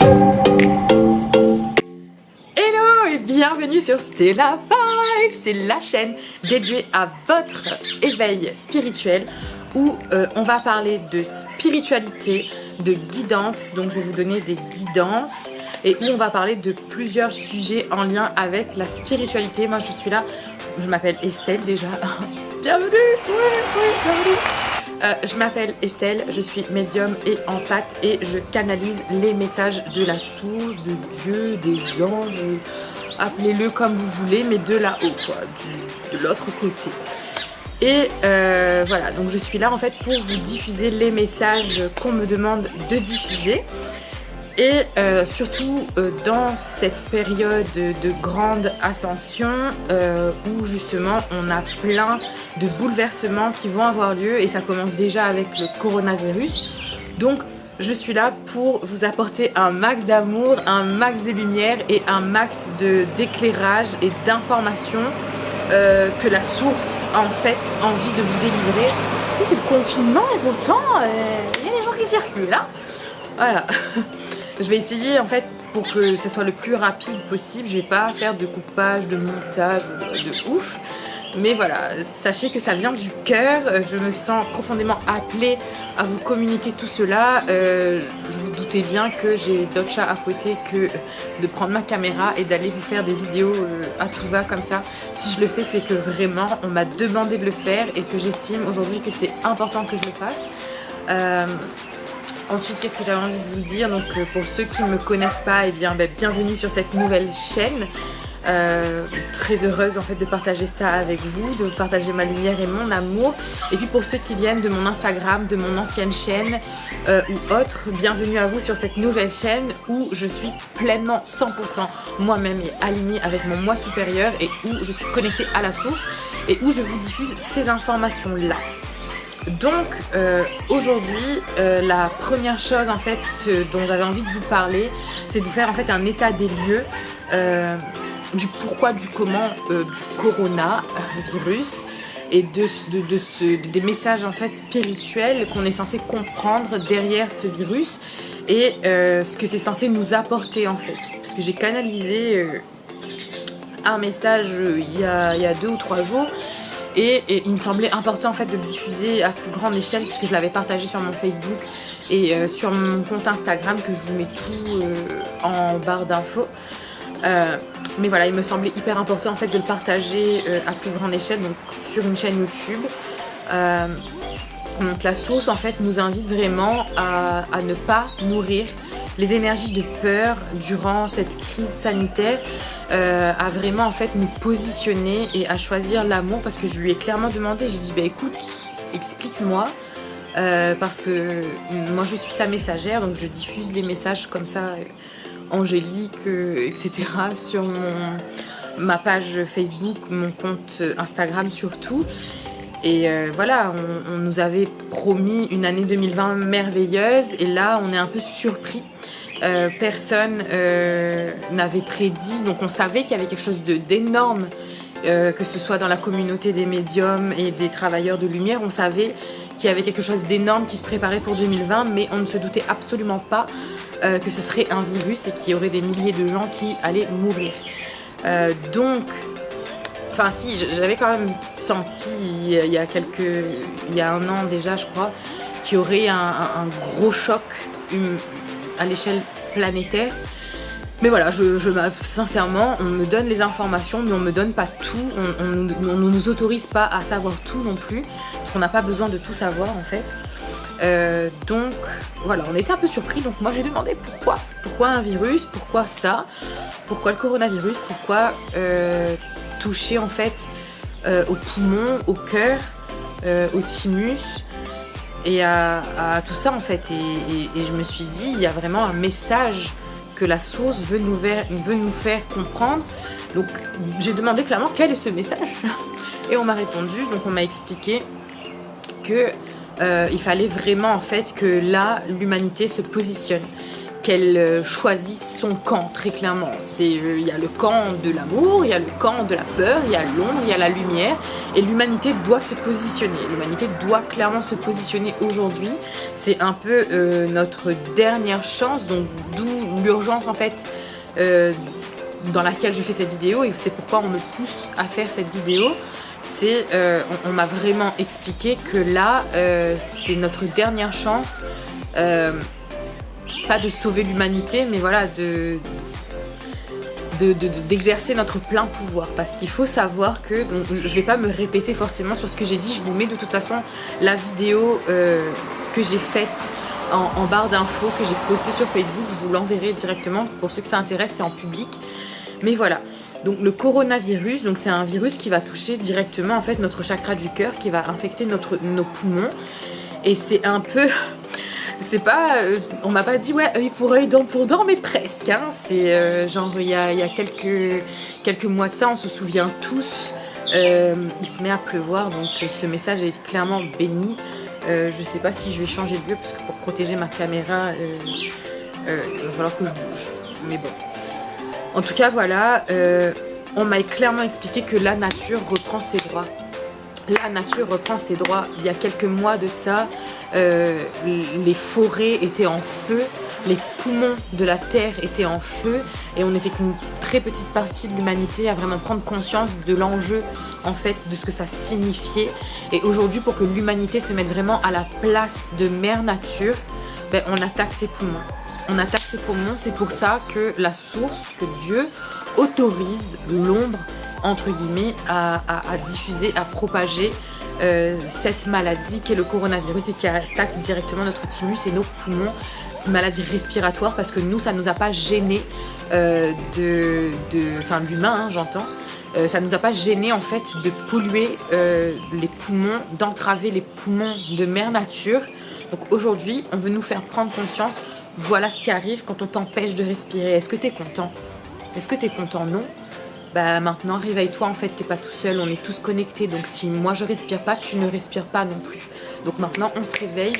Hello et bienvenue sur Stella Vibe. C'est la chaîne dédiée à votre éveil spirituel où on va parler de spiritualité, de guidance. Donc je vais vous donner des guidances et où on va parler de plusieurs sujets en lien avec la spiritualité. Moi je suis là, je m'appelle Estelle déjà. Bienvenue, bienvenue. Je m'appelle Estelle, je suis médium et empathe et je canalise les messages de la source, de Dieu, des anges, appelez-le comme vous voulez, mais de là-haut, quoi, de l'autre côté. Et voilà, donc je suis là en fait pour vous diffuser les messages qu'on me demande de diffuser. Et surtout dans cette période de grande ascension où justement on a plein de bouleversements qui vont avoir lieu et ça commence déjà avec le coronavirus. Donc je suis là pour vous apporter un max d'amour, un max de lumière et un max d'éclairage et d'informations que la source en fait envie de vous délivrer. C'est le confinement et pourtant il y a des gens qui circulent là. Voilà. Je vais essayer en fait pour que ce soit le plus rapide possible. Je vais pas faire de coupage, de montage de ouf. Mais voilà, sachez que ça vient du cœur. Je me sens profondément appelée à vous communiquer tout cela. Je vous doutez bien que j'ai d'autres chats à fouetter que de prendre ma caméra et d'aller vous faire des vidéos à tout va comme ça. Si je le fais, c'est que vraiment on m'a demandé de le faire et que j'estime aujourd'hui que c'est important que je le fasse. Ensuite, qu'est-ce que j'avais envie de vous dire? Donc, pour ceux qui ne me connaissent pas, eh bien, bienvenue sur cette nouvelle chaîne. Très heureuse en fait de partager ça avec vous, de partager ma lumière et mon amour. Et puis pour ceux qui viennent de mon Instagram, de mon ancienne chaîne ou autre, bienvenue à vous sur cette nouvelle chaîne où je suis pleinement 100% moi-même et alignée avec mon moi supérieur et où je suis connectée à la source et où je vous diffuse ces informations-là. Donc aujourd'hui la première chose en fait dont j'avais envie de vous parler, c'est de vous faire en fait un état des lieux du pourquoi, du comment du coronavirus et des messages en fait spirituels qu'on est censé comprendre derrière ce virus et ce que c'est censé nous apporter en fait. Parce que j'ai canalisé un message il y a 2 ou 3 jours. Et il me semblait important en fait de le diffuser à plus grande échelle puisque je l'avais partagé sur mon Facebook et sur mon compte Instagram que je vous mets tout en barre d'infos. Mais voilà, il me semblait hyper important en fait de le partager à plus grande échelle, donc sur une chaîne YouTube. Donc la source en fait nous invite vraiment à ne pas nourrir les énergies de peur durant cette crise sanitaire, à vraiment en fait nous positionner et à choisir l'amour parce que je lui ai clairement demandé, j'ai dit bah écoute, explique-moi parce que moi je suis ta messagère donc je diffuse les messages comme ça angéliques etc sur ma page Facebook, mon compte Instagram surtout. Et voilà, on nous avait promis une année 2020 merveilleuse et là on est un peu surpris. Personne n'avait prédit, donc on savait qu'il y avait quelque chose d'énorme, que ce soit dans la communauté des médiums et des travailleurs de lumière, on savait qu'il y avait quelque chose d'énorme qui se préparait pour 2020, mais on ne se doutait absolument pas que ce serait un virus et qu'il y aurait des milliers de gens qui allaient mourir. Donc, enfin si, j'avais quand même senti il y a 1 an déjà je crois, qu'il y aurait un gros choc à l'échelle planétaire. Mais voilà, sincèrement, on me donne les informations, mais on me donne pas tout. On ne nous autorise pas à savoir tout non plus, parce qu'on n'a pas besoin de tout savoir en fait. Donc voilà, on était un peu surpris. Donc moi j'ai demandé pourquoi un virus, pourquoi ça, pourquoi le coronavirus, pourquoi toucher en fait au poumon, au cœur, au thymus. Et à tout ça en fait, et je me suis dit, il y a vraiment un message que la source veut nous faire comprendre. Donc j'ai demandé clairement quel est ce message et on m'a répondu, donc on m'a expliqué que il fallait vraiment en fait que là l'humanité se positionne, qu'elle choisisse son camp très clairement. Il y a le camp de l'amour, il y a le camp de la peur, il y a l'ombre, il y a la lumière et l'humanité doit se positionner. L'humanité doit clairement se positionner aujourd'hui. C'est un peu notre dernière chance, donc d'où l'urgence en fait dans laquelle je fais cette vidéo, et c'est pourquoi on me pousse à faire cette vidéo. C'est on m'a vraiment expliqué que là c'est notre dernière chance, pas de sauver l'humanité, mais voilà, d'exercer notre plein pouvoir, parce qu'il faut savoir que, donc, je vais pas me répéter forcément sur ce que j'ai dit, je vous mets de toute façon la vidéo que j'ai faite en barre d'infos, que j'ai postée sur Facebook, je vous l'enverrai directement pour ceux que ça intéresse, c'est en public. Mais voilà, donc le coronavirus, donc c'est un virus qui va toucher directement en fait notre chakra du cœur, qui va infecter nos poumons, et c'est un peu... C'est pas, on m'a pas dit ouais œil pour œil, dent pour dent, mais presque. Hein. C'est genre il y a quelques mois de ça, on se souvient tous. Il se met à pleuvoir, donc ce message est clairement béni. Je sais pas si je vais changer de lieu parce que pour protéger ma caméra, il va falloir que je bouge. Mais bon. En tout cas voilà, on m'a clairement expliqué que la nature reprend ses droits. La nature reprend ses droits. Il y a quelques mois de ça, les forêts étaient en feu, les poumons de la terre étaient en feu, et on n'était qu'une très petite partie de l'humanité à vraiment prendre conscience de l'enjeu en fait de ce que ça signifiait. Et aujourd'hui, pour que l'humanité se mette vraiment à la place de mère nature, ben, on attaque ses poumons. On attaque ses poumons, c'est pour ça que la source, que Dieu autorise l'ombre entre guillemets à diffuser, à propager cette maladie qui est le coronavirus et qui attaque directement notre thymus et nos poumons. C'est une maladie respiratoire parce que nous, ça ne nous a pas gêné enfin l'humain, hein, j'entends, ça ne nous a pas gêné en fait de polluer les poumons, d'entraver les poumons de mère nature. Donc aujourd'hui, on veut nous faire prendre conscience, voilà ce qui arrive quand on t'empêche de respirer. Est-ce que tu es content? Est-ce que tu es content? Non. Bah maintenant réveille-toi, en fait t'es pas tout seul, on est tous connectés, donc si moi je respire pas, tu ne respires pas non plus. Donc maintenant on se réveille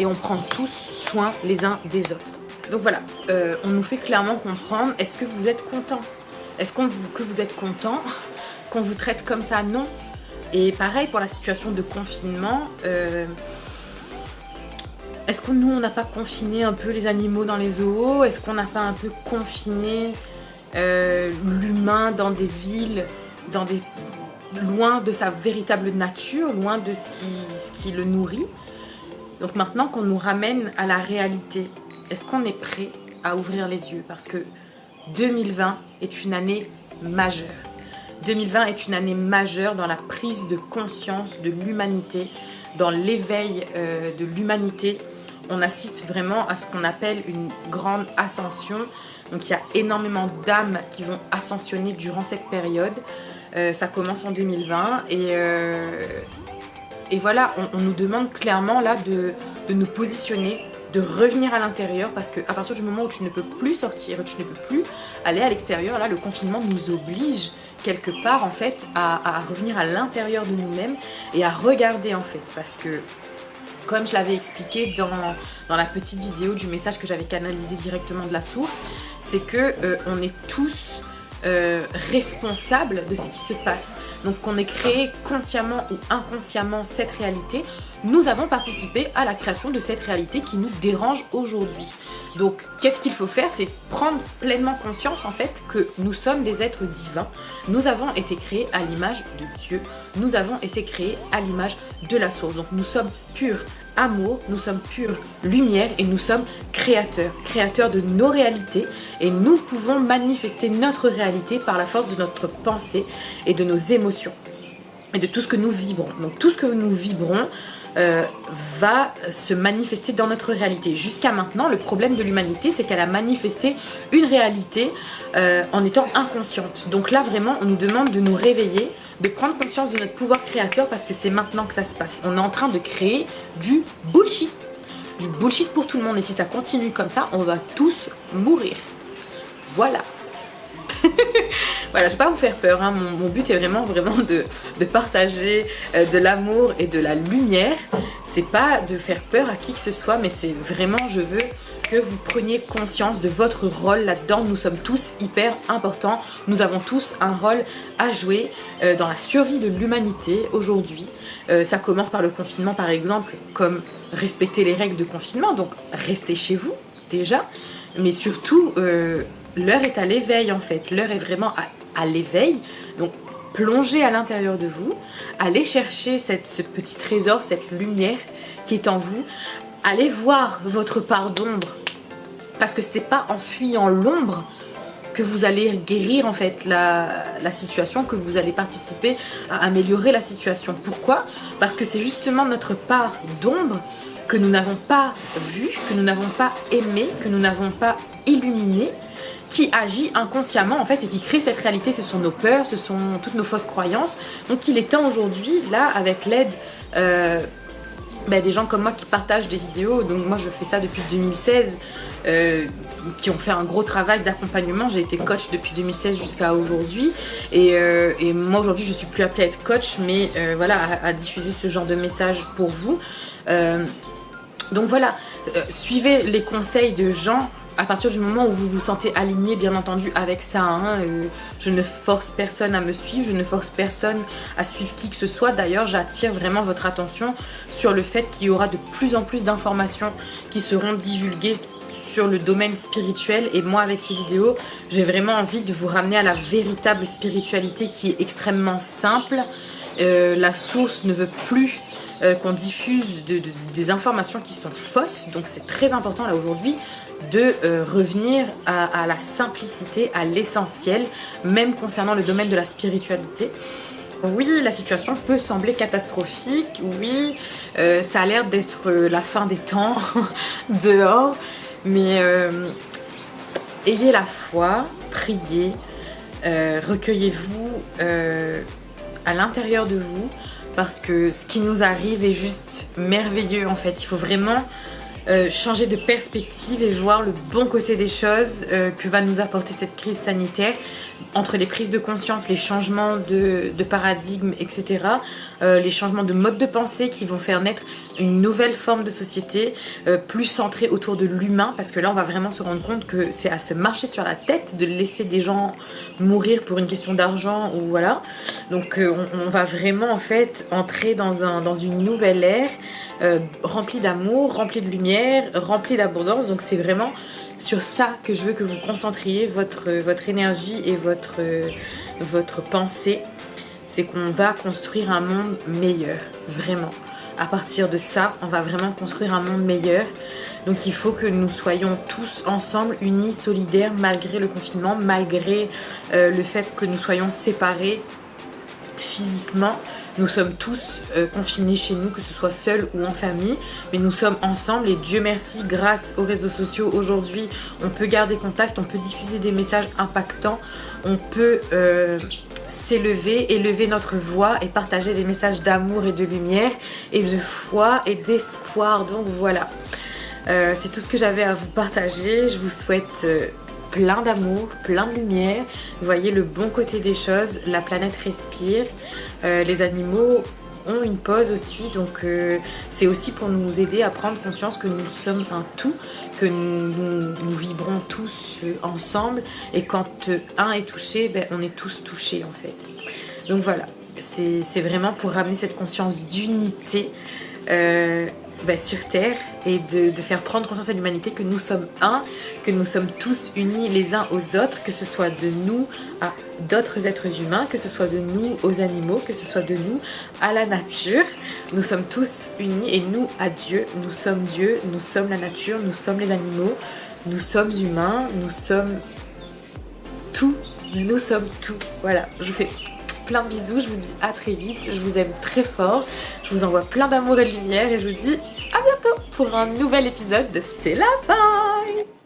et on prend tous soin les uns des autres. Donc voilà, on nous fait clairement comprendre, est-ce que vous êtes content? Est-ce que vous êtes content qu'on vous traite comme ça? Non. Et pareil pour la situation de confinement, est-ce que nous on n'a pas confiné un peu les animaux dans les zoos? Est-ce qu'on n'a pas un peu confiné l'humain dans des villes, loin de sa véritable nature, loin de ce qui le nourrit? Donc maintenant qu'on nous ramène à la réalité, est-ce qu'on est prêt à ouvrir les yeux? Parce que 2020 est une année majeure. 2020 est une année majeure dans la prise de conscience de l'humanité, dans l'éveil de l'humanité. On assiste vraiment à ce qu'on appelle une grande ascension. Donc il y a énormément d'âmes qui vont ascensionner durant cette période. Ça commence en 2020 et voilà, on nous demande clairement là de nous positionner, de revenir à l'intérieur, parce qu'à partir du moment où tu ne peux plus sortir, tu ne peux plus aller à l'extérieur, là le confinement nous oblige quelque part en fait à revenir à l'intérieur de nous-mêmes et à regarder en fait, parce que comme je l'avais expliqué dans la petite vidéo du message que j'avais canalisé directement de la source, c'est que on est tous responsables de ce qui se passe. Donc qu'on ait créé consciemment ou inconsciemment cette réalité, nous avons participé à la création de cette réalité qui nous dérange aujourd'hui. Donc qu'est-ce qu'il faut faire? C'est prendre pleinement conscience en fait que nous sommes des êtres divins, nous avons été créés à l'image de Dieu, nous avons été créés à l'image de la source. Donc nous sommes purs amour, nous sommes pure lumière et nous sommes créateurs de nos réalités, et nous pouvons manifester notre réalité par la force de notre pensée et de nos émotions et de tout ce que nous vibrons. Donc tout ce que nous vibrons va se manifester dans notre réalité. Jusqu'à maintenant, le problème de l'humanité, c'est qu'elle a manifesté une réalité en étant inconsciente. Donc là, vraiment, on nous demande de nous réveiller, de prendre conscience de notre pouvoir créateur, parce que c'est maintenant que ça se passe. On est en train de créer du bullshit. Du bullshit pour tout le monde. Et si ça continue comme ça, on va tous mourir. Voilà. Voilà, je ne vais pas vous faire peur, hein. Mon but est vraiment de partager de l'amour et de la lumière. C'est pas de faire peur à qui que ce soit, mais c'est vraiment, je veux que vous preniez conscience de votre rôle là-dedans. Nous sommes tous hyper importants. Nous avons tous un rôle à jouer dans la survie de l'humanité aujourd'hui. Ça commence par le confinement par exemple, comme respecter les règles de confinement, donc restez chez vous déjà. mais surtout l'heure est à l'éveil en fait, l'heure est vraiment à l'éveil. Donc plongez à l'intérieur de vous, allez chercher ce petit trésor, cette lumière qui est en vous, allez voir votre part d'ombre, parce que c'est pas en fuyant l'ombre que vous allez guérir en fait la situation, que vous allez participer à améliorer la situation. Pourquoi? Parce que c'est justement notre part d'ombre que nous n'avons pas vue, que nous n'avons pas aimée, que nous n'avons pas illuminée, qui agit inconsciemment en fait et qui crée cette réalité. Ce sont nos peurs, ce sont toutes nos fausses croyances. Donc il est temps aujourd'hui, là, avec l'aide des gens comme moi qui partagent des vidéos. Donc moi je fais ça depuis 2016, qui ont fait un gros travail d'accompagnement. J'ai été coach depuis 2016 jusqu'à aujourd'hui, et moi aujourd'hui je suis plus appelée à être coach, mais voilà, à diffuser ce genre de message pour vous. Donc voilà, suivez les conseils de gens à partir du moment où vous vous sentez aligné, bien entendu, avec ça. Hein. Je ne force personne à me suivre, je ne force personne à suivre qui que ce soit. D'ailleurs, j'attire vraiment votre attention sur le fait qu'il y aura de plus en plus d'informations qui seront divulguées sur le domaine spirituel. Et moi, avec ces vidéos, j'ai vraiment envie de vous ramener à la véritable spiritualité qui est extrêmement simple. La source ne veut plus qu'on diffuse des informations qui sont fausses. Donc c'est très important là aujourd'hui de revenir à la simplicité, à l'essentiel, même concernant le domaine de la spiritualité. Oui, la situation peut sembler catastrophique, oui, ça a l'air d'être la fin des temps dehors, mais ayez la foi, priez, recueillez-vous à l'intérieur de vous, parce que ce qui nous arrive est juste merveilleux en fait. Il faut vraiment changer de perspective et voir le bon côté des choses que va nous apporter cette crise sanitaire, entre les prises de conscience, les changements de paradigme, etc. Les changements de mode de pensée qui vont faire naître une nouvelle forme de société plus centrée autour de l'humain, parce que là on va vraiment se rendre compte que c'est à se marcher sur la tête de laisser des gens mourir pour une question d'argent, ou voilà. Donc on va vraiment en fait entrer dans une nouvelle ère remplie d'amour, remplie de lumière, remplie d'abondance. Donc c'est vraiment sur ça que je veux que vous concentriez votre énergie et votre pensée. C'est qu'on va construire un monde meilleur, vraiment. À partir de ça, on va vraiment construire un monde meilleur. Donc il faut que nous soyons tous ensemble, unis, solidaires, malgré le confinement, malgré le fait que nous soyons séparés physiquement. Nous sommes tous confinés chez nous, que ce soit seuls ou en famille, mais nous sommes ensemble, et Dieu merci, grâce aux réseaux sociaux, aujourd'hui, on peut garder contact, on peut diffuser des messages impactants, on peut s'élever, élever notre voix et partager des messages d'amour et de lumière et de foi et d'espoir. Donc voilà, c'est tout ce que j'avais à vous partager. Je vous souhaite plein d'amour, plein de lumière. Vous voyez le bon côté des choses, la planète respire, les animaux ont une pause aussi, donc c'est aussi pour nous aider à prendre conscience que nous sommes un tout, que nous vibrons tous ensemble, et quand un est touché, on est tous touchés en fait. Donc voilà, c'est vraiment pour ramener cette conscience d'unité sur Terre, et de faire prendre conscience à l'humanité que nous sommes un, que nous sommes tous unis les uns aux autres, que ce soit de nous à d'autres êtres humains, que ce soit de nous aux animaux, que ce soit de nous à la nature. Nous sommes tous unis, et nous à Dieu. Nous sommes Dieu, nous sommes la nature, nous sommes les animaux, nous sommes humains, nous sommes tout, nous sommes tout. Voilà, je vous fais plein de bisous, je vous dis à très vite, je vous aime très fort, je vous envoie plein d'amour et de lumière, et je vous dis à bientôt pour un nouvel épisode de Stella Vibes.